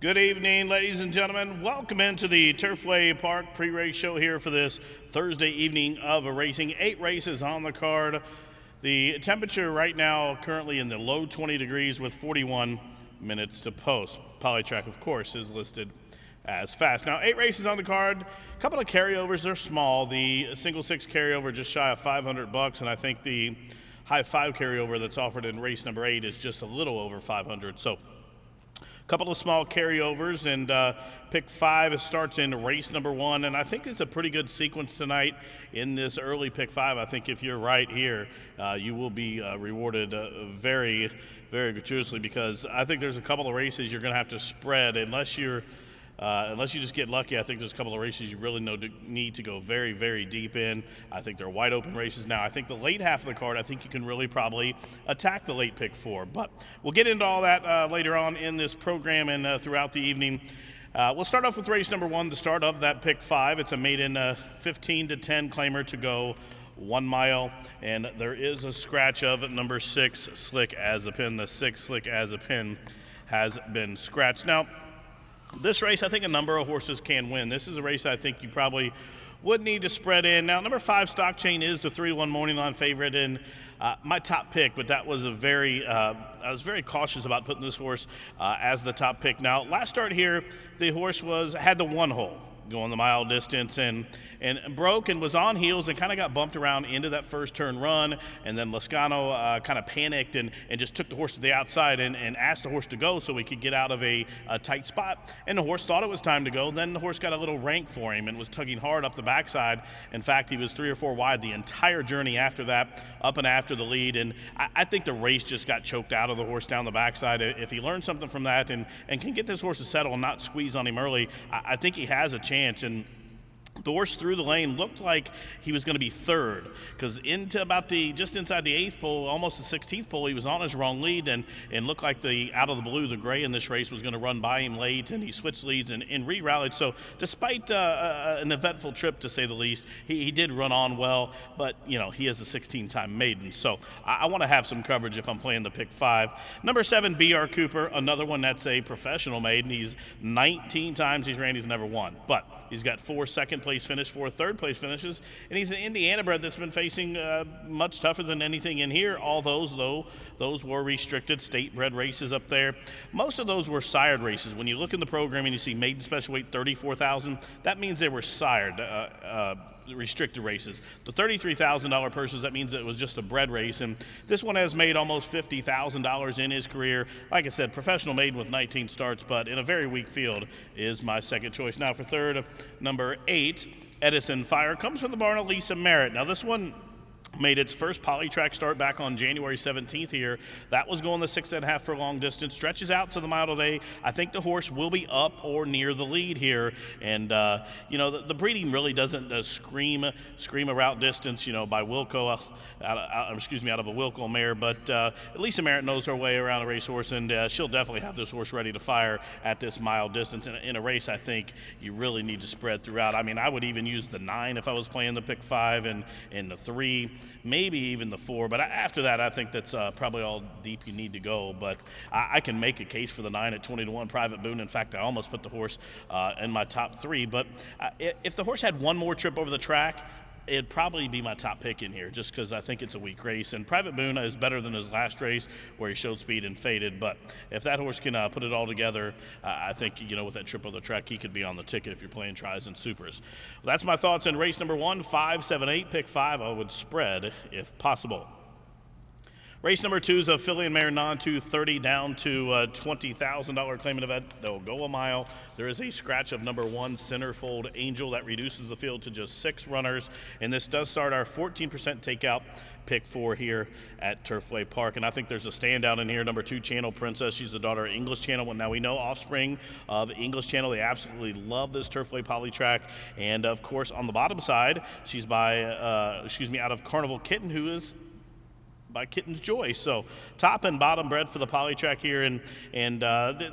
Good evening, ladies and gentlemen. Welcome into the Turfway Park pre-race show here for this Thursday evening of racing. 8 races on the card. The temperature right now currently in the low 20 degrees with 41 minutes to post. Polytrack, of course, is listed as fast. Now, 8 races on the card. A couple of carryovers. They're small. The single 6 carryover just shy of $500, and I think the high 5 carryover that's offered in race number 8 is just a little over $500. So couple of small carryovers, and pick 5 starts in race number 1, and I think it's a pretty good sequence tonight in this early pick 5. I think if you're right here, you will be rewarded very, very gratuitously, because I think there's a couple of races you're going to have to spread unless you just get lucky. I think there's a couple of races you really need to go very, very deep in. I think they're wide open races now. I think the late half of the card, I think you can really probably attack the late pick 4. But we'll get into all that later on in this program and throughout the evening. We'll start off with race number 1, the start of that pick 5. It's a maiden 15-10 claimer to go 1 mile, and there is a scratch of number 6, Slick as a Pin. The 6, Slick as a Pin, has been scratched. Now, this race, I think a number of horses can win. This is a race I think you probably would need to spread in. Now, number 5, Stock Chain, is the 3-1 morning line favorite and my top pick, but that was I was very cautious about putting this horse as the top pick. Now, last start here, the horse had the 1 hole going the mile distance and broke and was on heels and kind of got bumped around into that first turn run, and then Lascano kind of panicked and just took the horse to the outside and asked the horse to go so he could get out of a tight spot, and the horse thought it was time to go. Then the horse got a little rank for him and was tugging hard up the backside. In fact, he was 3 or 4 wide the entire journey after that, up and after the lead, and I think the race just got choked out of the horse down the backside. If he learned something from that and can get this horse to settle and not squeeze on him early, I think he has a chance. And the horse through the lane looked like he was going to be 3rd, because into about just inside the 8th pole, almost the 16th pole, he was on his wrong lead and looked like out of the blue, the gray in this race was going to run by him late, and he switched leads and re-rallied. So despite an eventful trip, to say the least, he did run on well, but he is a 16-time maiden, so I want to have some coverage if I'm playing the pick 5. Number 7, B.R. Cooper, another one that's a professional maiden. He's 19 times he's ran, he's never won, but he's got 4 second-place finishes, 4 third-place finishes, and he's an Indiana bred that's been facing much tougher than anything in here. All those were restricted state-bred races up there. Most of those were sired races. When you look in the program and you see maiden special weight 34,000, that means they were sired. Restricted races. The $33,000 purses, that means it was just a bred race, and this one has made almost $50,000 in his career. Like I said, professional maiden with 19 starts, but in a very weak field is my second choice. Now for third, number 8, Edison Fire, comes from the barn of Lisa Merritt. Now this one made its first Polytrack start back on January 17th here. That was going the 6.5 furlong distance, stretches out to the mile today. I think the horse will be up or near the lead here, and the breeding really doesn't scream a route distance, by Wilco, out of a Wilco mare, but Lisa Merritt knows her way around a racehorse, and she'll definitely have this horse ready to fire at this mile distance. In a race, I think you really need to spread throughout. I mean, I would even use the 9 if I was playing the pick 5 and the 3, maybe even the 4, but after that, I think that's probably all deep you need to go. But I can make a case for the 9 at 20-1 Private Boone. In fact, I almost put the horse in my top 3, but if the horse had one more trip over the track, it'd probably be my top pick in here, just because I think it's a weak race. And Private Boone is better than his last race where he showed speed and faded. But if that horse can put it all together, I think, with that trip on the track, he could be on the ticket if you're playing tries and supers. Well, that's my thoughts in race number 1, 5, 7, 8, pick 5. I would spread if possible. Race number 2 is a filly and mare non-230 down to $20,000 claimant event. They'll go a mile. There is a scratch of number 1, Centerfold Angel. That reduces the field to just 6 runners. And this does start our 14% takeout pick 4 here at Turfway Park. And I think there's a standout in here, number 2, Channel Princess. She's the daughter of English Channel. Now we know offspring of English Channel. They absolutely love this Turfway Polytrack. And of course, on the bottom side, she's out of Carnival Kitten, who is by Kitten's Joy. So top and bottom bred for the poly track here, and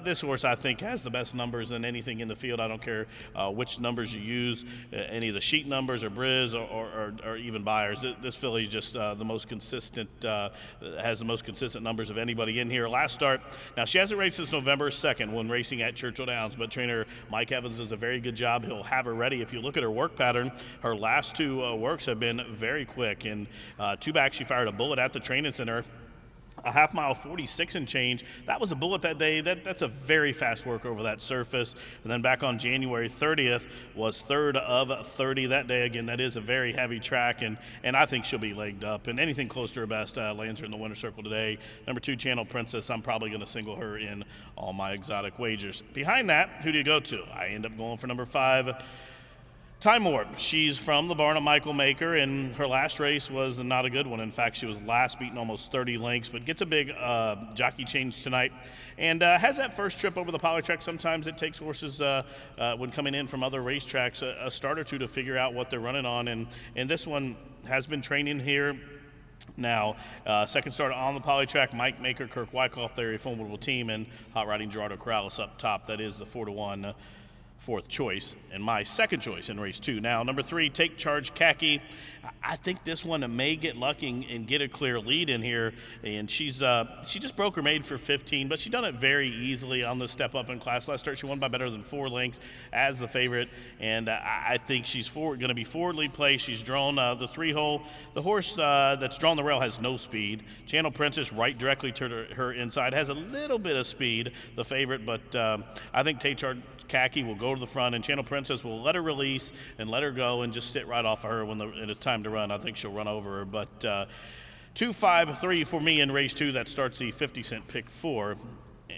this horse I think has the best numbers than anything in the field. I don't care which numbers you use, any of the sheet numbers or Briz or even buyers. This filly just the most consistent, has the most consistent numbers of anybody in here. Last start, now she hasn't raced since November 2nd when racing at Churchill Downs, but trainer Mike Evans does a very good job. He'll have her ready. If you look at her work pattern, her last two works have been very quick. And two back, she fired a bullet at the training center, a half mile 46 and change. That was a bullet that day. That's a very fast work over that surface. And then back on January 30th was third of 30 that day. Again, that is a very heavy track, and I think she'll be legged up, and anything close to her best lands her in the winner's circle today. Number 2, Channel Princess, I'm probably going to single her in all my exotic wagers. Behind that, who do you go to? I end up going for number 5, Time Warp. She's from the barn of Michael Maker, and her last race was not a good one. In fact, she was last beaten almost 30 lengths, but gets a big jockey change tonight, and has that first trip over the poly track. Sometimes it takes horses, when coming in from other racetracks, a start or two to figure out what they're running on, and this one has been training here. Now, second start on the poly track, Mike Maker, Kirk Wyckoff, they're a formidable team, and hot riding Gerardo Corrales up top. That is the 4-1 fourth choice, and my second choice in race 2. Now, number 3, Take Charge Khaki. I think this one may get lucky and get a clear lead in here, and she just broke her maiden for 15, but she done it very easily on the step up in class. Last start, she won by better than 4 lengths as the favorite, and I think she's going to be forwardly placed. She's drawn the 3-hole. The horse that's drawn the rail has no speed. Channel Princess right directly to her inside has a little bit of speed, the favorite, but I think Take Charge Khaki will go to the front, and Channel Princess will let her release and let her go and just sit right off of her when it's time to run. I think she'll run over her, but 2-5-3 for me in race 2. That starts the 50-cent pick 4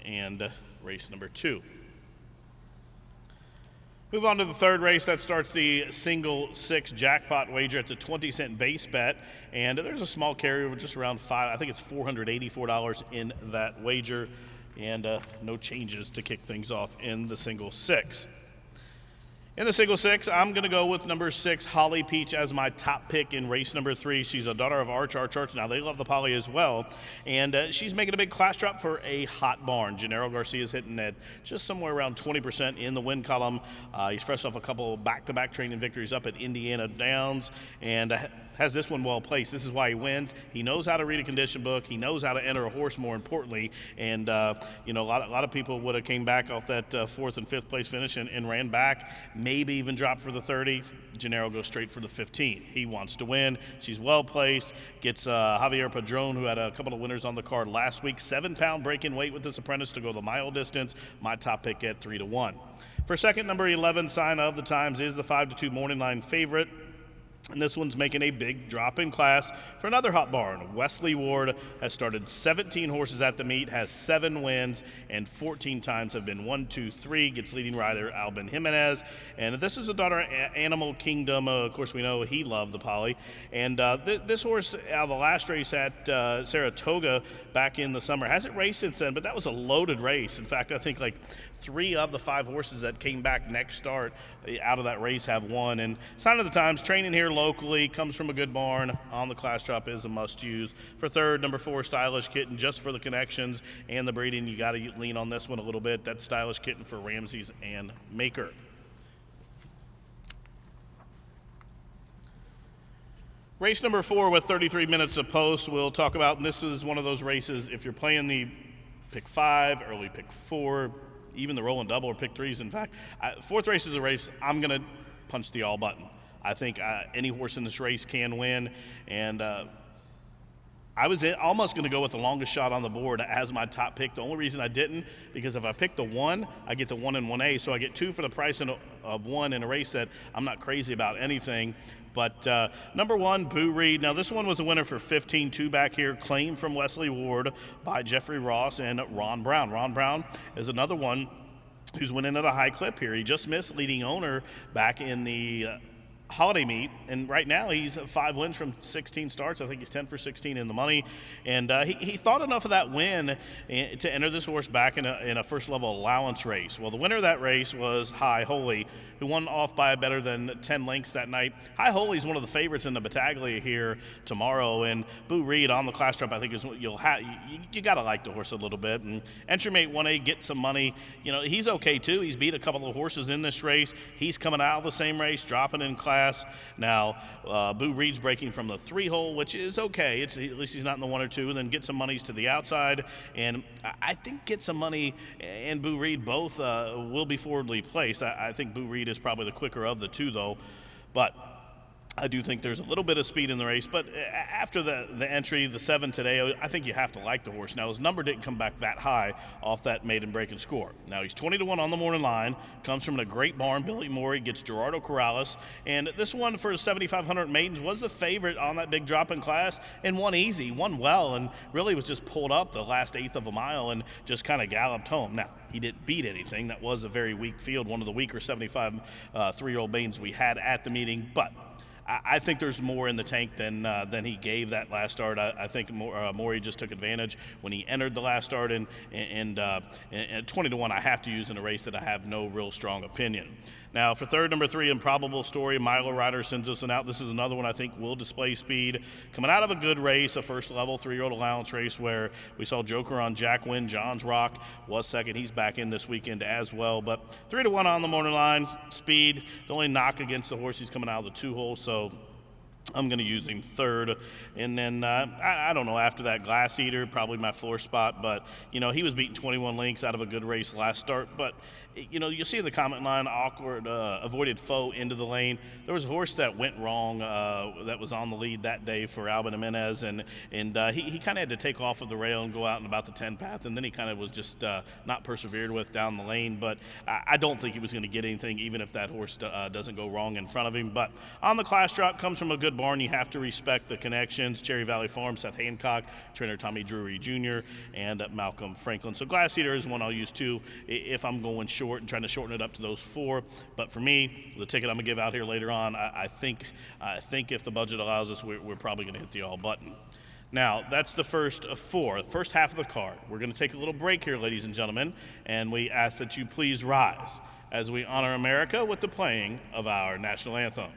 and race number 2. Move on to the third race. That starts the single 6 jackpot wager. It's a 20-cent base bet, and there's a small carryover just around I think it's $484 in that wager, and no changes to kick things off in the single 6. In the single 6, I'm going to go with number 6, Holly Peach, as my top pick in race number 3. She's a daughter of Arch. Now, they love the poly as well, and she's making a big class drop for a hot barn. Gennaro Garcia's hitting at just somewhere around 20% in the win column. He's fresh off a couple back-to-back training victories up at Indiana Downs, and has this one well placed. This is why he wins. He knows how to read a condition book. He knows how to enter a horse, more importantly. And a lot of people would have came back off that 4th and 5th place finish and ran back, maybe even dropped for the 30. Gennaro goes straight for the 15. He wants to win. She's well placed. Gets Javier Padron, who had a couple of winners on the card last week. 7-pound break in weight with this apprentice to go the mile distance. My top pick at 3-1. For second, number 11, Sign of the Times, is the 5-2 morning line favorite. And this one's making a big drop in class for another hot barn. Wesley Ward has started 17 horses at the meet, has 7 wins, and 14 times have been 1, 2, 3. Gets leading rider Albin Jimenez. And this is a daughter of Animal Kingdom. Of course, we know he loved the poly. And this horse, out of the last race at Saratoga back in the summer, hasn't raced since then, but that was a loaded race. In fact, I think like 3 of the 5 horses that came back next start out of that race have won. And Sign of the Times, training here locally, comes from a good barn. On the class drop is a must-use. For third, number 4, Stylish Kitten, just for the connections and the breeding. You got to lean on this one a little bit. That's Stylish Kitten for Ramses and Maker. Race number 4 with 33 minutes of post we'll talk about, and this is one of those races, if you're playing the pick 5, early pick 4, even the roll and double or pick 3s. In fact, 4th race is a race I'm going to punch the all button. I think any horse in this race can win, and I was almost going to go with the longest shot on the board as my top pick. The only reason I didn't, because if I pick the 1, I get the 1 and 1A, so I get 2 for the price of 1 in a race that I'm not crazy about anything. But number 1, Boo Reed. Now, this one was a winner for 15-2 back here, claimed from Wesley Ward by Jeffrey Ross and Ron Brown. Ron Brown is another one who's winning at a high clip here. He just missed leading owner back in the holiday meet, and right now he's 5 wins from 16 starts. I think he's 10 for 16 in the money, and he thought enough of that win to enter this horse back in a first level allowance race. Well, the winner of that race was High Holy, who won off by better than 10 lengths that night. High Holy is one of the favorites in the Battaglia here tomorrow, and Boo Reed on the class trip I think is what you got to like the horse a little bit. And entry mate 1A, get some money. He's okay too. He's beat a couple of horses in this race. He's coming out of the same race, dropping in class. Now, Boo Reed's breaking from the 3-hole, which is okay. At least he's not in the 1 or 2. And then Get Some Money's to the outside. And I think Get Some Money and Boo Reed both will be forwardly placed. I think Boo Reed is probably the quicker of the two, though. But I do think there's a little bit of speed in the race, but after the entry, the 7 today, I think you have to like the horse. Now, his number didn't come back that high off that maiden breaking score. Now, he's 20-1 on the morning line, comes from a great barn. Billy Morey gets Gerardo Corrales, and this one for 7,500 maidens was the favorite on that big drop in class and won easy, won well, and really was just pulled up the last eighth of a mile and just kind of galloped home. Now, he didn't beat anything. That was a very weak field, one of the weaker 75 3-year-old maidens we had at the meeting, but I think there's more in the tank than he gave that last start. I think Morey just took advantage when he entered the last start, and 20-1 I have to use in a race that I have no real strong opinion. Now, for third, number 3, Improbable Story, Milo Rider sends us one out. This is another one I think will display speed. Coming out of a good race, a first-level 3-year-old allowance race where we saw Joker on Jack win. John's Rock was second. He's back in this weekend as well. But 3-1 on the morning line, speed. The only knock against the horse, he's coming out of the 2-hole, so I'm going to use him third. And then, I don't know, after that, Glass Eater, probably my floor spot. But, he was beating 21 lengths out of a good race last start. But, you see in the comment line, awkward, avoided foe into the lane. There was a horse that went wrong that was on the lead that day for Alvin Jimenez. And he kind of had to take off of the rail and go out and about the 10 path. And then he kind of was just not persevered with down the lane. But I don't think he was going to get anything, even if that horse doesn't go wrong in front of him. But on the class drop, comes from a good barn. You have to respect the connections. Cherry Valley Farm, Seth Hancock, trainer Tommy Drury Jr., and Malcolm Franklin. So Glass Eater is one I'll use too if I'm going short and trying to shorten it up to those 4. But for me, the ticket I'm going to give out here later on, I think if the budget allows us, we're probably going to hit the all button. Now, that's the first of 4, the first half of the card. We're going to take a little break here, ladies and gentlemen, and we ask that you please rise as we honor America with the playing of our national anthem.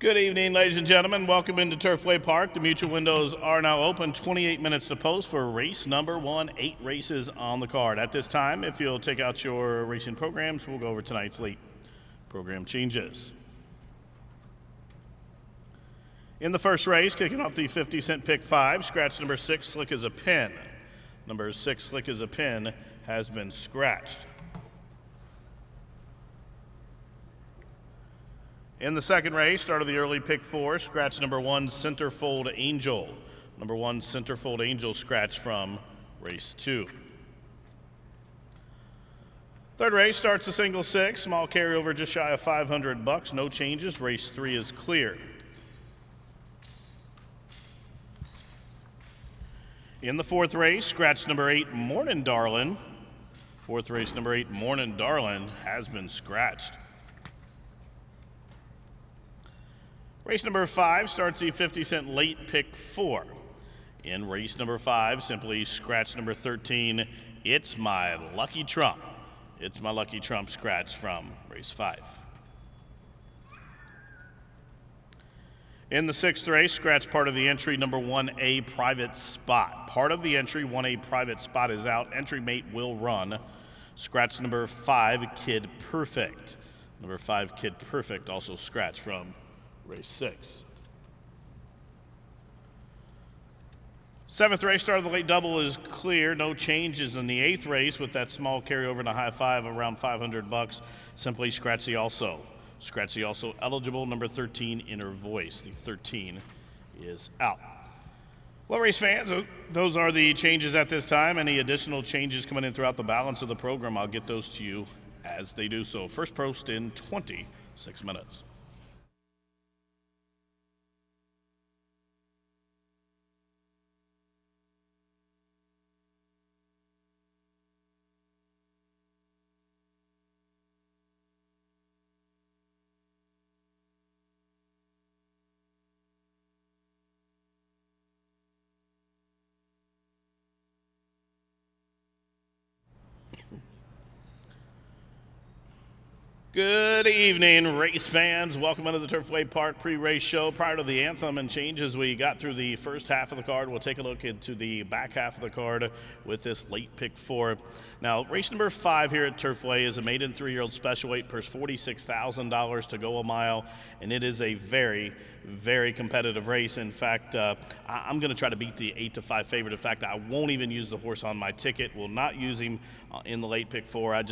Good evening, ladies and gentlemen. Welcome into Turfway Park. The mutual windows are now open. 28 minutes to post for race number 1, 8 races on the card. At this time, if you'll take out your racing programs, we'll go over tonight's late program changes. In the first race, kicking off the 50-cent pick 5, scratch number 6, Slick as a Pin. Number 6, Slick as a Pin, has been scratched. In the second race, start of the early pick 4, scratch number 1, Centerfold Angel. Number 1, Centerfold Angel, scratch from race 2. Third race starts a single 6, small carryover just shy of $500, no changes. Race 3 is clear. In the fourth race, scratch number 8, Morning Darlin'. Fourth race, number 8, Morning Darlin', has been scratched. Race number 5 starts the 50-cent late pick 4. In race number 5, simply scratch number 13, It's My Lucky Trump. It's My Lucky Trump scratch from race 5. In the sixth race, scratch part of the entry, number 1A, Private Spot. Part of the entry, 1A, Private Spot is out. Entry mate will run. Scratch number 5, Kid Perfect. Number 5, Kid Perfect, also scratch from race 6. Seventh race, start of the late double is clear. No changes in the eighth race with that small carryover and a high 5 around $500. Simply scratch the also. Scratch the also eligible, number 13, Inner Voice. The 13 is out. Well, race fans, those are the changes at this time. Any additional changes coming in throughout the balance of the program, I'll get those to you as they do so. First post in 26 minutes. Good evening, race fans. Welcome into the Turfway Park pre-race show. Prior to the anthem and changes, we got through the first half of the card. We'll take a look into the back half of the card with this late pick 4. Now, race number 5 here at Turfway is a maiden 3-year-old special weight, purse $46,000 to go a mile, and it is a very, very competitive race. In fact, I'm going to try to beat the 8-5 favorite. In fact, I won't even use the horse on my ticket. Will not use him in the late pick 4.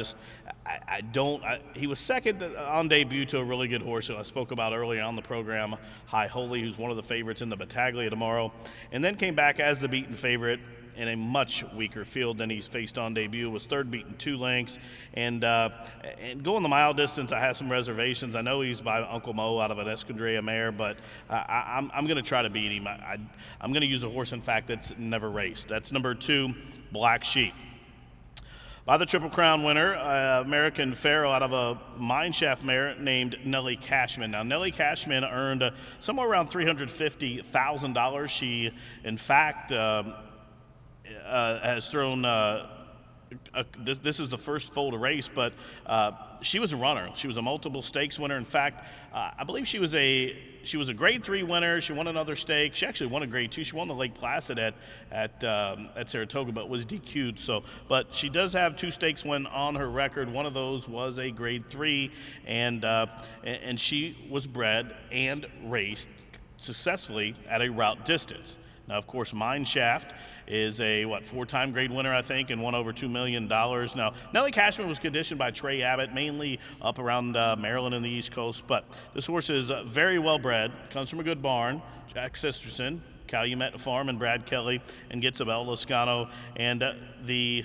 He was second on debut to a really good horse who I spoke about earlier on the program, High Holy, who's one of the favorites in the Battaglia tomorrow, and then came back as the beaten favorite in a much weaker field than he's faced on debut. Was third, beaten 2 lengths, and going the mile distance, I have some reservations. I know he's by Uncle Mo out of an Escondria mare, but I'm going to try to beat him. I'm going to use a horse, in fact, that's never raced. That's number 2, Black Sheep. By the Triple Crown winner, American Pharaoh out of a mineshaft mare named Nellie Cashman. Now, Nellie Cashman earned somewhere around $350,000. She, in fact, has thrown this is the first foal to race, but she was a runner. She was a multiple stakes winner. In fact, I believe she was a grade 3 winner. She won another stake. She actually won a grade 2. She won the Lake Placid at Saratoga, but was DQ'd. But she does have 2 stakes win on her record. One of those was a grade 3, and she was bred and raced successfully at a route distance. Now, of course, Mineshaft is a 4-time grade winner, I think, and won over $2 million. Now, Nellie Cashman was conditioned by Trey Abbott, mainly up around Maryland and the East Coast, but this horse is very well bred, comes from a good barn, Jack Sisterson, Calumet Farm, and Brad Kelly, and gets Abel Lascano, and the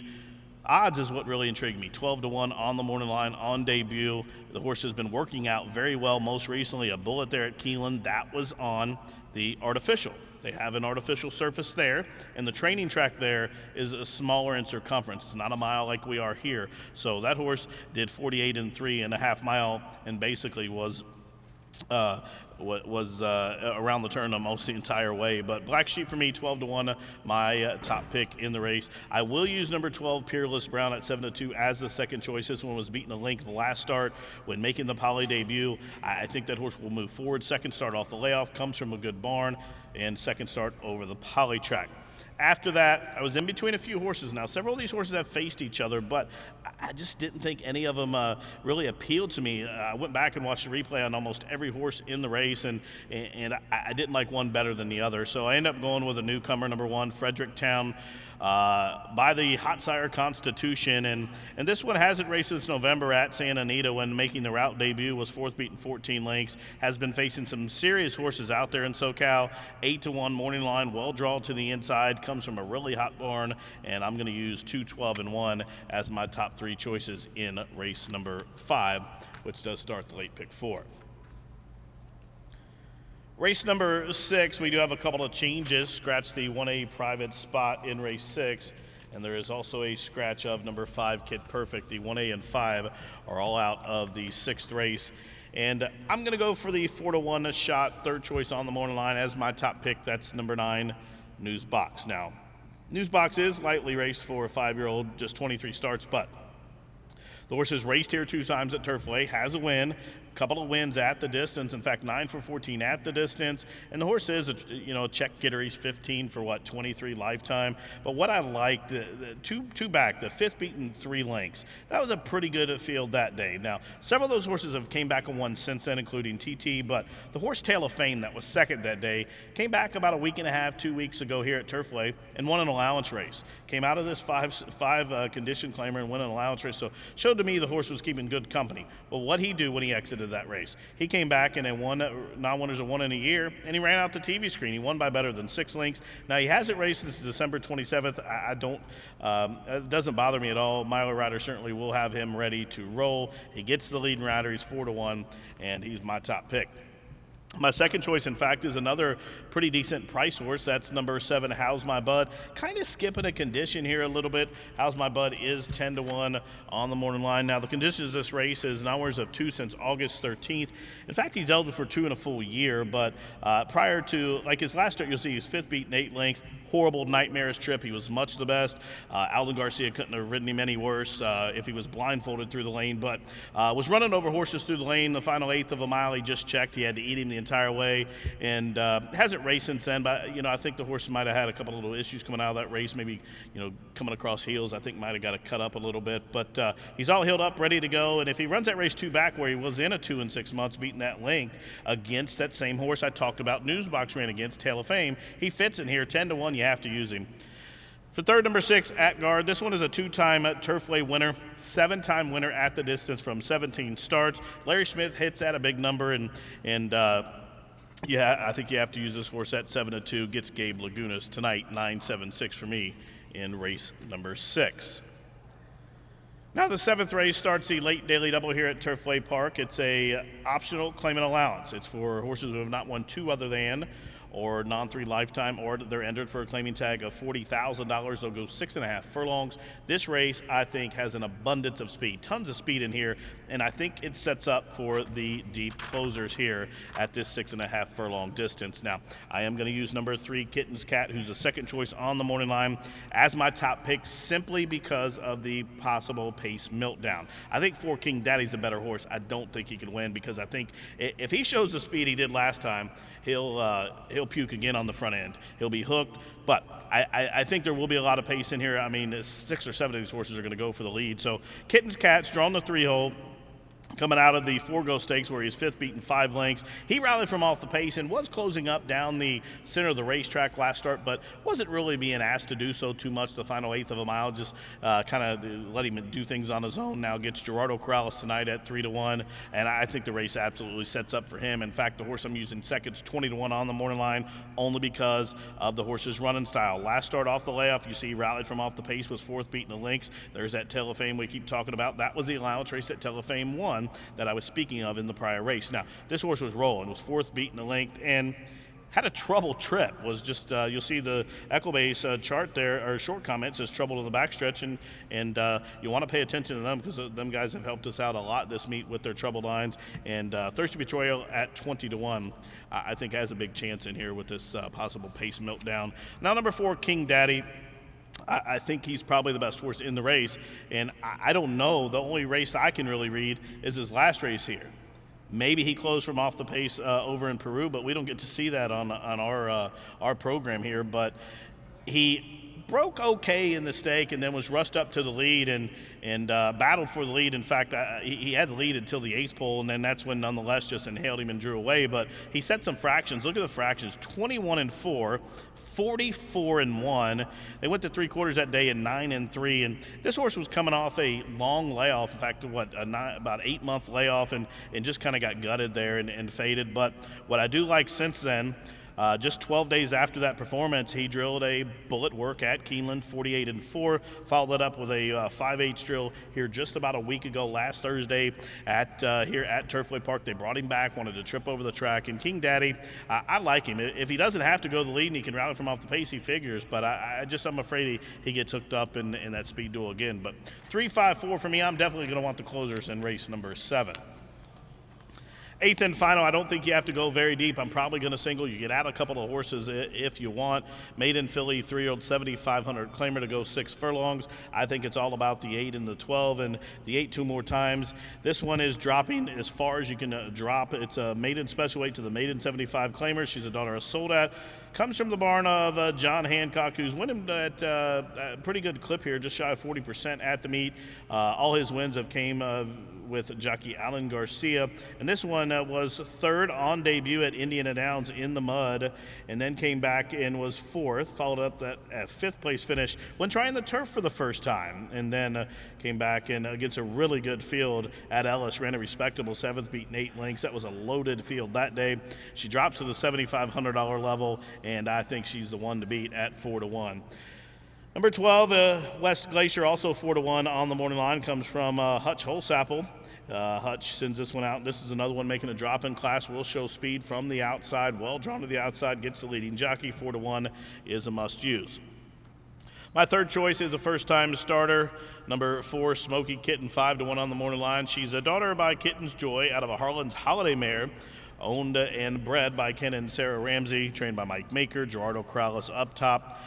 odds is what really intrigued me. 12-1 on the morning line on debut. The horse has been working out very well. Most recently, a bullet there at Keeneland. That was on the artificial. They have an artificial surface there, and the training track there is smaller in circumference. It's not a mile like we are here. So that horse did 48 and 3.5 mile and basically was around the turn almost the entire way. But Black Sheep for me, 12-1, my top pick in the race. I will use number 12, Peerless Brown at 7-2 as the second choice. This one was beaten a length the last start when making the Poly debut. I think that horse will move forward. Second start off the layoff, comes from a good barn, and second start over the Poly track. After that, I was in between a few horses. Now, several of these horses have faced each other, but I just didn't think any of them really appealed to me. I went back and watched the replay on almost every horse in the race, and I didn't like one better than the other. So I ended up going with a newcomer, number 1, Fredericktown, by the Hot Sire Constitution. And this one hasn't raced since November at Santa Anita when making the route debut, was 4th, beaten 14 lengths, has been facing some serious horses out there in SoCal. 8-1 morning line, well drawn to the inside, comes from a really hot barn, and I'm going to use 2, 12, and 1 as my top 3 choices in race number 5, which does start the late pick 4. Race number 6, we do have a couple of changes. Scratch the 1A private spot in race 6, and there is also a scratch of number 5, Kid Perfect. The 1A and 5 are all out of the 6th race. And I'm going to go for the 4-1 shot, third choice on the morning line as my top pick. That's number 9, Newsbox. Now, Newsbox is lightly raced for a 5-year-old, just 23 starts, but the horse has raced here 2 times at Turfway, has a win, couple of wins at the distance. In fact, 9 for 14 at the distance. And the horse is a check getter. He's 15 for 23 lifetime. But what I like, the two back, the 5th beaten 3 lengths. That was a pretty good field that day. Now, several of those horses have came back and won since then, including TT. But the horse Tail of Fame that was second that day came back about a week and a half, 2 weeks ago here at Turfway and won an allowance race. Came out of this five condition claimer and won an allowance race. So showed to me the horse was keeping good company. Well, what'd he do when he exited that race? He came back and then won non-winners of 1 in a year, and he ran out the TV screen. He won by better than 6 lengths. Now, he hasn't raced since December 27th. It doesn't bother me at all. Milo Rider certainly will have him ready to roll. He gets the leading rider. He's 4-1, and he's my top pick. My second choice, in fact, is another pretty decent price horse. That's number 7, How's My Bud. Kind of skipping a condition here a little bit. How's My Bud is 10-1 on the morning line. Now, the conditions of this race is non-winners of 2 since August 13th. In fact, he's eligible for 2 in a full year, but prior to, like his last start, you'll see he's 5th beaten 8 lengths. Horrible, nightmarish trip. He was much the best. Alden Garcia couldn't have ridden him any worse if he was blindfolded through the lane, but was running over horses through the lane. The final 1/8 of a mile, he just checked. He had to eat him the entire way, and hasn't raced since then. But I think the horse might have had a couple of little issues coming out of that race. Maybe coming across heels, I think might have got to cut up a little bit. But he's all healed up, ready to go. And if he runs that race 2 back, where he was in a 2 in 6 months, beating that length against that same horse I talked about, Newsbox ran against, Tail of Fame, he fits in here. 10-1, you have to use him. For third, number 6, At Guard. This one is a 2-time Turfway winner, 7-time winner at the distance from 17 starts. Larry Smith hits at a big number, and I think you have to use this horse at 7-2. Gets Gabe Lagunas tonight, 9-7-6 for me in race number 6. Now the 7th race starts the late daily double here at Turfway Park. It's a optional claimant allowance. It's for horses who have not won 2 other than or non-3 lifetime, or they're entered for a claiming tag of $40,000. They'll go 6.5 furlongs. This race, I think, has an abundance of speed, tons of speed in here, and I think it sets up for the deep closers here at this 6.5 furlong distance. Now, I am going to use number 3, Kitten's Cat, who's the second choice on the morning line, as my top pick, simply because of the possible pace meltdown. I think 4 King Daddy's a better horse. I don't think he can win, because I think if he shows the speed he did last time, he'll puke again on the front end. He'll be hooked, but I think there will be a lot of pace in here. I mean, 6 or 7 of these horses are going to go for the lead. So Kitten's Cat's drawn the 3-hole. Coming out of the Forgo Stakes, where he's 5th beaten 5 lengths. He rallied from off the pace and was closing up down the center of the racetrack last start, but wasn't really being asked to do so too much the final 1/8 of a mile, just kind of let him do things on his own. Now gets Gerardo Corrales tonight at 3-1, and I think the race absolutely sets up for him. In fact, the horse I'm using second's 20-1 on the morning line, only because of the horse's running style. Last start off the layoff, you see he rallied from off the pace, was 4th beaten the lengths. There's that Tail of Fame we keep talking about. That was the allowance race that Tail of Fame won that I was speaking of in the prior race. Now, this horse was rolling, was 4th beaten the length, and had a trouble trip. Was just you'll see the Equibase chart there, or short comment says trouble in the backstretch, and you want to pay attention to them, because them guys have helped us out a lot this meet with their trouble lines. And Thirsty Betrayal at 20-1, I think has a big chance in here with this possible pace meltdown. Now number 4, King Daddy. I think he's probably the best horse in the race, and I don't know. The only race I can really read is his last race here. Maybe he closed from off the pace over in Peru, but we don't get to see that on our program here. But he broke okay in the stake and then was rushed up to the lead and battled for the lead. In fact, he had the lead until the 8th pole, and then that's when nonetheless just inhaled him and drew away. But he set some fractions. Look at the fractions: 21-4. 44-1. They went to 3/4 that day in 9-3, and this horse was coming off a long layoff. In fact, about 8-month layoff, and just kind of got gutted there and faded. But what I do like since then, Just 12 days after that performance, he drilled a bullet work at Keeneland, 48-4. Followed that up with a 5/8 drill here just about a week ago, last Thursday here at Turfway Park. They brought him back, wanted to trip over the track. And King Daddy, I like him. If he doesn't have to go to the lead and he can rally from off the pace, he figures. But I'm afraid he gets hooked up in that speed duel again. But 3-5-4 for me. I'm definitely going to want the closers in race number 7. 8th and final, I don't think you have to go very deep. I'm probably going to single. You get out a couple of horses if you want. Maiden filly, 3-year-old, 7,500 claimer to go 6 furlongs. I think it's all about the 8 and the 12, and the 8 2 more times. This one is dropping as far as you can drop. It's a maiden special weight to the maiden 75 claimer. She's a daughter of Soldat. Comes from the barn of John Hancock, who's winning at a pretty good clip here, just shy of 40% at the meet. All his wins have came with jockey Alan Garcia. And this one was 3rd on debut at Indiana Downs in the mud, and then came back and was 4th, followed up that 5th place finish when trying the turf for the first time, and then came back and against a really good field at Ellis, ran a respectable 7th, beaten 8 lengths. That was a loaded field that day. She drops to the $7,500 level, and I think she's the one to beat at 4-1. Number 12, West Glacier, also 4-1 on the morning line, comes from Hutch Holsapple. Hutch sends this one out. This is another one making a drop-in class. Will show speed from the outside, well drawn to the outside, gets the leading jockey. 4-1 is a must-use. My third choice is a first-time starter, number 4, Smoky Kitten, 5-1 on the morning line. She's a daughter by Kitten's Joy out of a Harlan's Holiday mare, owned and bred by Ken and Sarah Ramsey, trained by Mike Maker, Gerardo Corrales up top.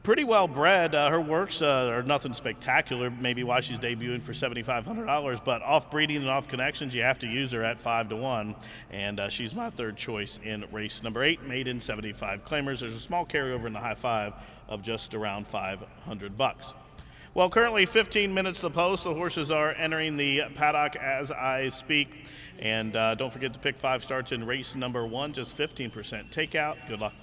Pretty well bred. Her works are nothing spectacular, maybe why she's debuting for $7,500, but off breeding and off connections, you have to use her at 5-1, and she's my third choice in race number 8, maiden 75 claimers. There's a small carryover in the high 5 of just around $500. Well, currently 15 minutes to the post. The horses are entering the paddock as I speak, and don't forget to pick 5 starts in race number 1, just 15% takeout. Good luck.